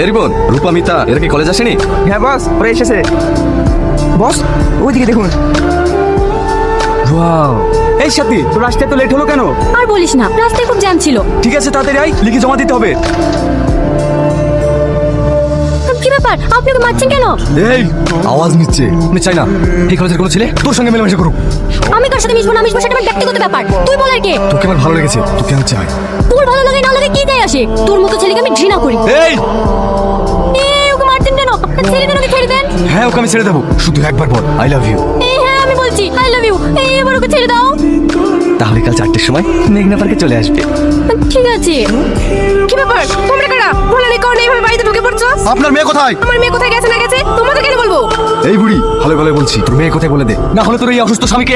রিপন, রূপা, মিতা এরা কি কলেজ আসেনি? হ্যাঁ বস, ওরা এসেছে। বস ওইদিকে দেখুন। ওয়াও, এই সাথী, তোর আসতে তো লেট হলো কেন? আর বলিস না, রাস্তায় খুব জ্যাম ছিল। ঠিক আছে, তাড়াতাড়ি আয়, লিখে জমা দিতে হবে। কি ব্যাপার, আপনি ওকে মারছেন কেন? এই আওয়াজ নিচ্ছে, আমি চাই না এই কলেজের কোনো ছেলে তোর সঙ্গে মেলামেশা করুক। আমি কার সাথে মিশবো না মিশবো সেটা আমার ব্যক্তিগত ব্যাপার, তুই বলার কে? তোকে আমার ভালো লেগেছে, তোকে আমি চাই। তোর ভালো লাগে না লাগে কি যায় আসে? তোর মতো ছেলেকে আমি ঘৃণা করি। এই ওকে মারছেন কেন? ছেড়ে দেন, ওকে ছেড়ে দেন। হ্যাঁ, ওকে আমি ছেড়ে দেবো, শুধু একবার বল আই লাভ ইউ। হ্যাঁ আমি বলছি আই লাভ ইউ, এবার ওকে ছেড়ে দাও। তাহলে কাল 4টের সময় মেঘনা পার্কে চলে আসবে। ঠিক আছে। কি ব্যাপার, তোমরা কারা? বলার কারণে এইভাবে বাড়িতে ঢুকে পড়ছো? আপনার মেয়ে কোথায়? আমার মেয়ে কোথায় গেছে না গেছে তোমাদের কেন বলবো? এই বুড়ি, ভালো ভালো বলছি, তোর মেয়ে কোথায় বলে দে, না হলে তোর এই অসুস্থ স্বামীকে।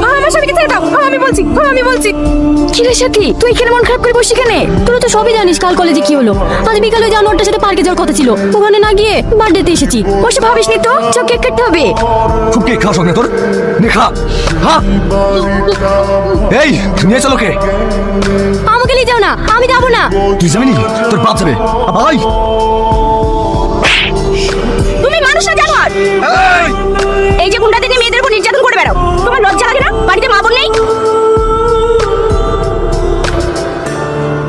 আমার স্বামীকে ছেড়ে দাও, আমি বলছি। কি রে সাথী, তুই এখানে মন খারাপ করে বসি কেন? তোরা তো সবই জানিস কাল কলেজে কি হলো। আজ বিকালে জানোয়ারটার সাথে পার্কে যাওয়ার কথা ছিল, ওখানে না গিয়ে বার্থডেতে এসেছি। বসে ভাবিস নি তো চক কেক কাটতে হবে? খুব কেক খাওয়া শখ না তোর? নে খা। হ্যাঁ, এই নিয়ে চলো কে? আমাকে নিয়ে যাও না, আমি যাবো না। তুই যাবি নি? তোর বাপ যাবে। ভাই তুমি মানুষ না জানোয়ার। এই যে গুন্ডাদের নিয়ে মেয়েদের উপর নির্যাতন করে বেড়াও, তোমার লজ্জা লাগে না? বাড়িতে মা বোন নেই?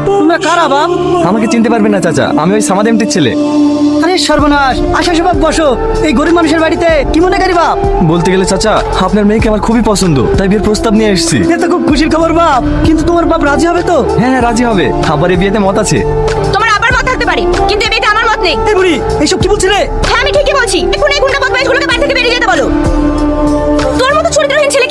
তোমরা কারা বাপ? আমাকে চিনতে পারবেন না চাচা, আমি ওই সামাদেমটির ছেলে। আরে সর্বনাশ, আসো বাপ বসো। এই গরিব মানুষের বাড়িতে কি মনে করি বাপ? বলতে গেলে চাচা, আপনার মেয়েকে আমার খুবই পছন্দ, তাই বিয়ের প্রস্তাব নিয়ে এসেছি। এ তো খুব খুশির খবর বাপ, কিন্তু তোমার বাপ রাজি হবে তো? হ্যাঁ হ্যাঁ, রাজি হবে, আবার এই বিয়েতে মত আছে। তোমার আবার মত থাকতে পারে, কিন্তু এই বিয়েতে আমার মত নেই। এই বুড়ি, এইসব কি বলছে রে? হ্যাঁ আমি ঠিকই বলছি, এখন এই গুন্ডা বদমাইশগুলোকে বাড়ি থেকে বেরিয়ে যেতে বলো। তোর মতো চরিত্রহীন ছেলে